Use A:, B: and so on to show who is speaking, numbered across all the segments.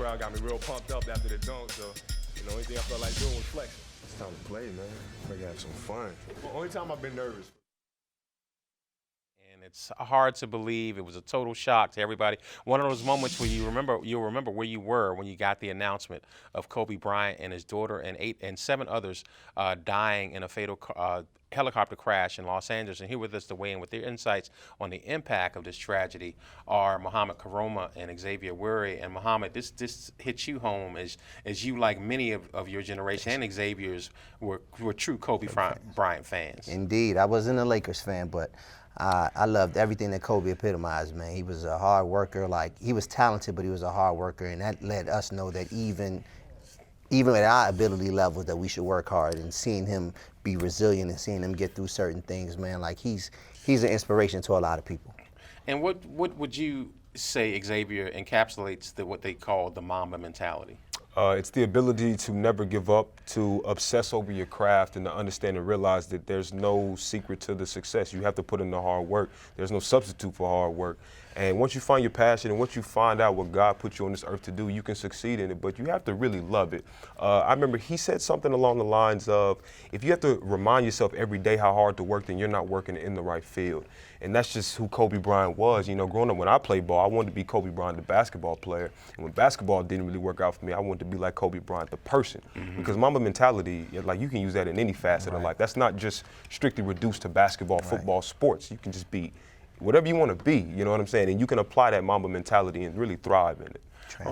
A: crowd got me real pumped up after the dunk, so, you know, anything I felt like doing was flexing.
B: It's time to play, man. We gotta have some fun.
A: Well, only time I've been nervous.
C: And it's hard to believe. It was a total shock to everybody. One of those moments where you'll remember where you were when you got the announcement of Kobe Bryant and his daughter and 7 others dying in a fatal helicopter crash in Los Angeles. And here with us to weigh in with their insights on the impact of this tragedy are Mohomad Koroma and Xavier Wherry. And Mohomad, this hits you home as you, like many of your generation and Xavier's, were true Kobe Bryant fans.
D: Indeed. I wasn't a Lakers fan, but I loved everything that Kobe epitomized, man. He was a hard worker. Like, he was talented, but he was a hard worker, and that let us know that even at our ability levels that we should work hard. And seeing him be resilient and seeing him get through certain things, man, like he's an inspiration to a lot of people.
C: And what would you say, Xavier, encapsulates what they call the Mamba mentality?
B: It's the ability to never give up, to obsess over your craft, and to understand and realize that there's no secret to the success. You have to put in the hard work. There's no substitute for hard work. And once you find your passion and once you find out what God put you on this earth to do, you can succeed in it, but you have to really love it. I remember he said something along the lines of, if you have to remind yourself every day how hard to work, then you're not working in the right field. And that's just who Kobe Bryant was. You know, growing up when I played ball, I wanted to be Kobe Bryant, the basketball player. And when basketball didn't really work out for me, I wanted to be like Kobe Bryant, the person. Because Mamba mentality, like, you can use that in any facet of life. That's not just strictly reduced to basketball, football, sports. You can just be whatever you want to be, you know what I'm saying? And you can apply that Mamba mentality and really thrive in it.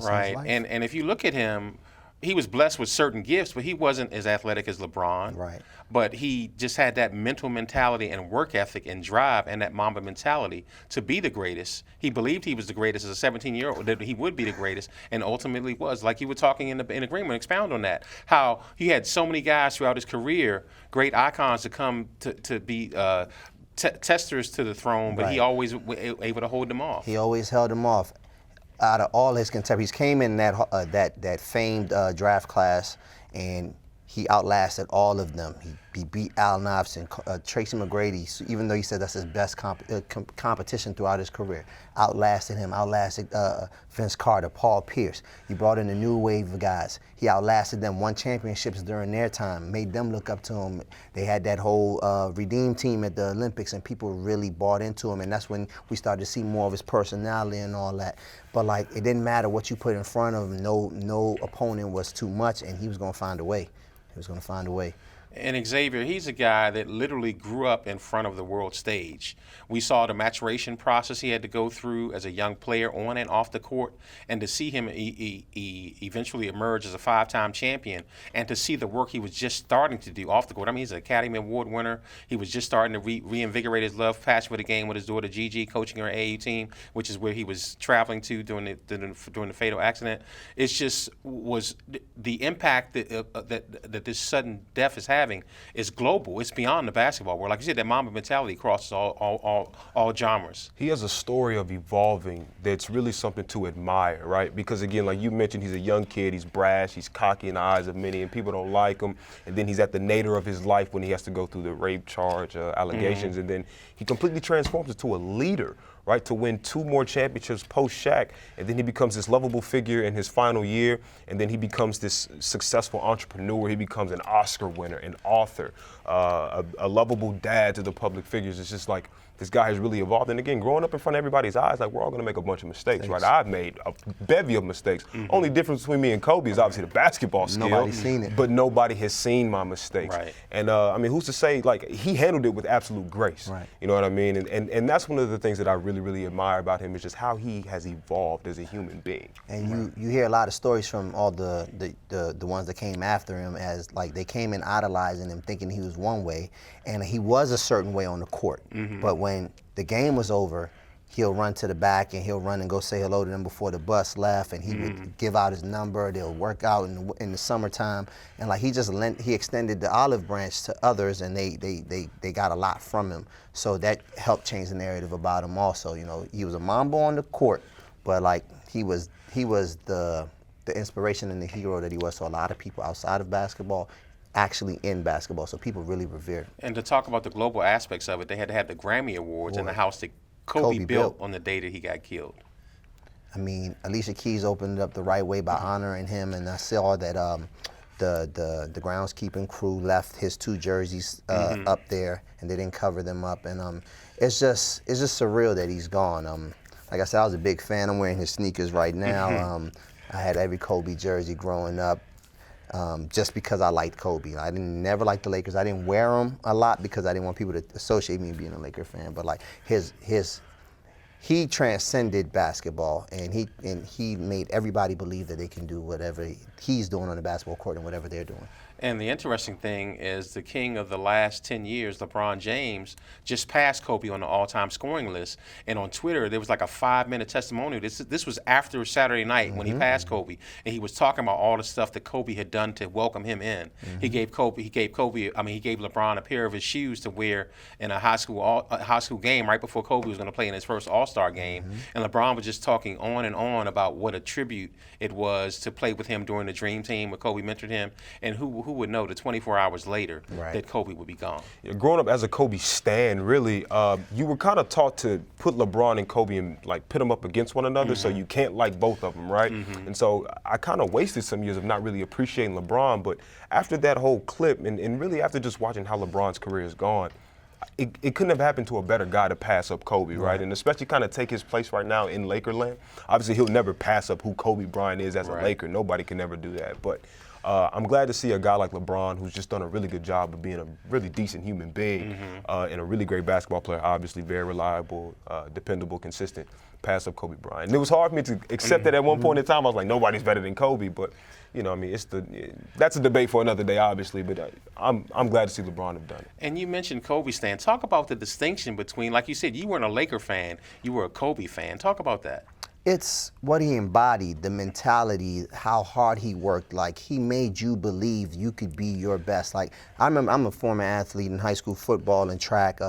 C: Right. And if you look at him, he was blessed with certain gifts, but he wasn't as athletic as LeBron.
D: Right.
C: But he just had that mental mentality and work ethic and drive and that Mamba mentality to be the greatest. He believed he was the greatest as a 17-year-old, that he would be the greatest, and ultimately was. Like you were talking in agreement, expound on that, how he had so many guys throughout his career, great icons to come to be testers to the throne, but he always was able to hold them off.
D: He always held them off. Out of all his contemporaries, he came in that famed draft class, and he outlasted all of them. He beat Al Iverson, Tracy McGrady, even though he said that's his best competition throughout his career. Outlasted him, outlasted Vince Carter, Paul Pierce. He brought in a new wave of guys. He outlasted them, won championships during their time, made them look up to him. They had that whole Redeem team at the Olympics, and people really bought into him, and that's when we started to see more of his personality and all that. But, like, it didn't matter what you put in front of him. No opponent was too much, and he was going to find a way. He was going to find a way.
C: And Xavier, he's a guy that literally grew up in front of the world stage. We saw the maturation process he had to go through as a young player on and off the court, and to see him eventually emerge as a 5-time champion, and to see the work he was just starting to do off the court. I mean, he's an Academy Award winner. He was just starting to reinvigorate his love, passion for the game with his daughter Gigi, coaching her AAU team, which is where he was traveling to during the fatal accident. It's just was the impact that this sudden death is having is global. It's beyond the basketball world. Like you said, that Mamba mentality crosses all genres.
B: He has a story of evolving that's really something to admire, right? Because, again, like you mentioned, he's a young kid, he's brash, he's cocky in the eyes of many, and people don't like him. And then he's at the nadir of his life when he has to go through the rape charge allegations, and then he completely transforms into a leader, right, to win 2 more championships post-Shaq, and then he becomes this lovable figure in his final year, and then he becomes this successful entrepreneur. He becomes an Oscar winner, an author, a lovable dad to the public figures. It's just like, this guy has really evolved. And again, growing up in front of everybody's eyes, like, we're all going to make a bunch of mistakes, right? I've made a bevy of mistakes. Only difference between me and Kobe is obviously the basketball skill.
D: Nobody's seen it.
B: But nobody has seen my mistakes.
C: Right.
B: And, I mean, who's to say, like, he handled it with absolute grace.
D: Right.
B: You know what I mean? And that's one of the things that I really, really admire about him, is just how he has evolved as a human being.
D: And you hear a lot of stories from all the ones that came after him, as, like, they came in idolizing him, thinking he was one way, and he was a certain way on the court. But when the game was over, he'll run to the back and he'll run and go say hello to them before the bus left, and he would give out his number. They'll work out in the summertime, and, like, he extended the olive branch to others, and they got a lot from him. So that helped change the narrative about him also. You know, he was a Mamba on the court, but, like, he was the inspiration and the hero that he was to a lot of people outside of basketball, actually in basketball. So people really revered him.
C: And to talk about the global aspects of it, they had to have the Grammy Awards in the house that Kobe built on the day that he got killed.
D: I mean, Alicia Keys opened it up the right way by honoring him, and I saw that the groundskeeping crew left his 2 jerseys up there, and they didn't cover them up, and it's just surreal that he's gone. Like I said, I was a big fan. I'm wearing his sneakers right now. I had every Kobe jersey growing up, just because I liked Kobe. I never liked the Lakers. I didn't wear them a lot because I didn't want people to associate me being a Laker fan. But like he transcended basketball, and he made everybody believe that they can do whatever he's doing on the basketball court and whatever they're doing.
C: And the interesting thing is the king of the last 10 years, LeBron James, just passed Kobe on the all-time scoring list. And on Twitter, there was like a 5-minute testimonial. This was after Saturday night when he passed Kobe, and he was talking about all the stuff that Kobe had done to welcome him in. He gave LeBron a pair of his shoes to wear in a high school game right before Kobe was going to play in his first All-Star game. And LeBron was just talking on and on about what a tribute it was to play with him during the Dream Team where Kobe mentored him, and who would know that 24 hours later that Kobe would be gone.
B: Yeah, growing up as a Kobe stan, really, you were kind of taught to put LeBron and Kobe and like pit them up against one another, so you can't like both of them, right? And so I kind of wasted some years of not really appreciating LeBron, but after that whole clip, and really after just watching how LeBron's career is gone, it couldn't have happened to a better guy to pass up Kobe, right? And especially kind of take his place right now in Lakerland. Obviously, he'll never pass up who Kobe Bryant is as a Laker. Nobody can ever do that. But I'm glad to see a guy like LeBron who's just done a really good job of being a really decent human being and a really great basketball player, obviously very reliable, dependable, consistent, pass up Kobe Bryant. And it was hard for me to accept that at one point in time. I was like, nobody's better than Kobe, but you know, I mean, that's a debate for another day, obviously, but I'm glad to see LeBron have done it.
C: And you mentioned Kobe stan. Talk about the distinction between, like you said, you weren't a Laker fan, you were a Kobe fan. Talk about that.
D: It's what he embodied, the mentality, how hard he worked. Like, he made you believe you could be your best. Like, I remember, I'm a former athlete in high school football and track,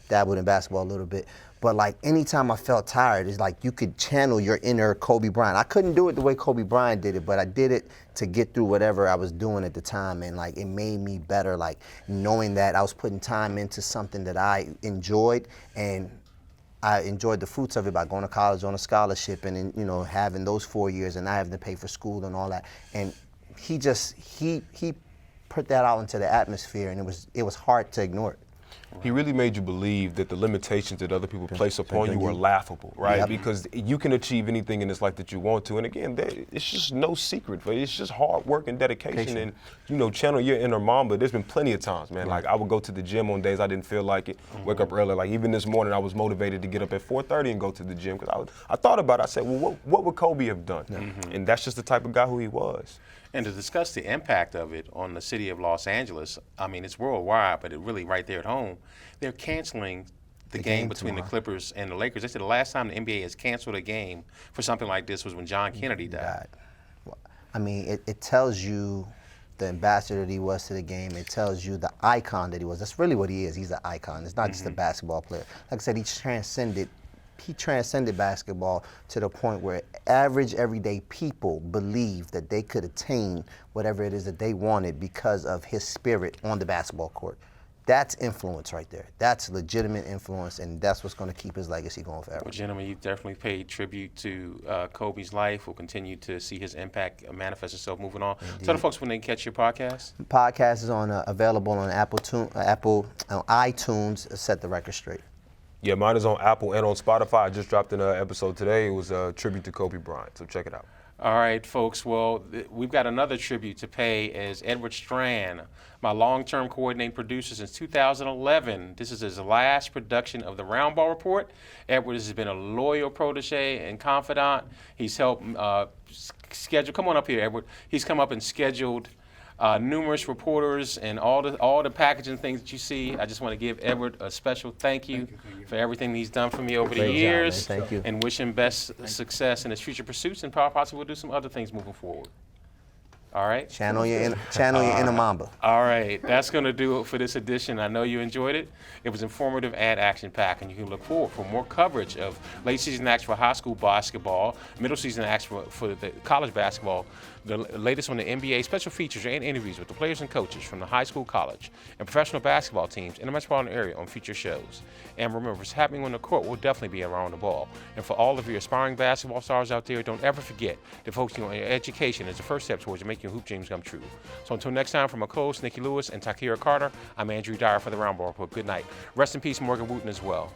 D: dabbled in basketball a little bit. But like, anytime I felt tired, it's like you could channel your inner Kobe Bryant. I couldn't do it the way Kobe Bryant did it, but I did it to get through whatever I was doing at the time. And like, it made me better, like knowing that I was putting time into something that I enjoyed, and I enjoyed the fruits of it by going to college on a scholarship and, you know, having those 4 years and not having to pay for school and all that. And he put that out into the atmosphere, and it was hard to ignore it.
B: He really made you believe that the limitations that other people place upon you were laughable, right? Because you can achieve anything in this life that you want to. And again, it's just no secret, but it's just hard work and dedication and, you know, channel your inner Mamba. There's been plenty of times, man. Like, I would go to the gym on days I didn't feel like it, wake up early. Like, even this morning, I was motivated to get up at 4:30 and go to the gym because I thought about it. I said, well, what would Kobe have done? And that's just the type of guy who he was.
C: And to discuss the impact of it on the city of Los Angeles, I mean, it's worldwide, but it really right there at home, they're canceling the game between the Clippers and the Lakers. They said the last time the NBA has canceled a game for something like this was when John Kennedy died.
D: I mean, it tells you the ambassador that he was to the game. It tells you the icon that he was. That's really what he is. He's an icon. It's not just a basketball player. Like I said, he transcended basketball to the point where average, everyday people believed that they could attain whatever it is that they wanted because of his spirit on the basketball court. That's influence right there. That's legitimate influence, and that's what's going to keep his legacy going forever.
C: Well, gentlemen, you've definitely paid tribute to Kobe's life. We'll continue to see his impact manifest itself moving on. Indeed. Tell the folks when they can catch your podcast.
D: The podcast is available on iTunes. Set the record straight.
B: Yeah, mine is on Apple and on Spotify. I just dropped an episode today. It was a tribute to Kobe Bryant, so check it out.
C: All right, folks. Well, we've got another tribute to pay as Edward Strand, my long-term coordinating producer since 2011. This is his last production of the Roundball Report. Edward has been a loyal protege and confidant. He's helped schedule. Come on up here, Edward. He's come up and scheduled numerous reporters and all the packaging things that you see. I just want to give Edward a special thank you for everything he's done for me over the years.
D: Thank you.
C: And wish him best success in his future pursuits, and possibly we'll do some other things moving forward. All right.
D: Channel your inner Mamba.
C: All right, that's going to do it for this edition. I know you enjoyed it. It was informative and action-packed, and you can look forward for more coverage of late season acts for high school basketball, middle season acts for the college basketball, the latest on the NBA, special features and interviews with the players and coaches from the high school, college, and professional basketball teams in the metropolitan area on future shows. And remember, what's happening on the court will definitely be around the ball. And for all of your aspiring basketball stars out there, don't ever forget that focusing on your education is the first step towards making your hoop dreams come true. So until next time, from my co-hosts Nikki Lewis and Takira Carter, I'm Andrew Dyer for the Roundball Report. Good night. Rest in peace, Morgan Wooten, as well.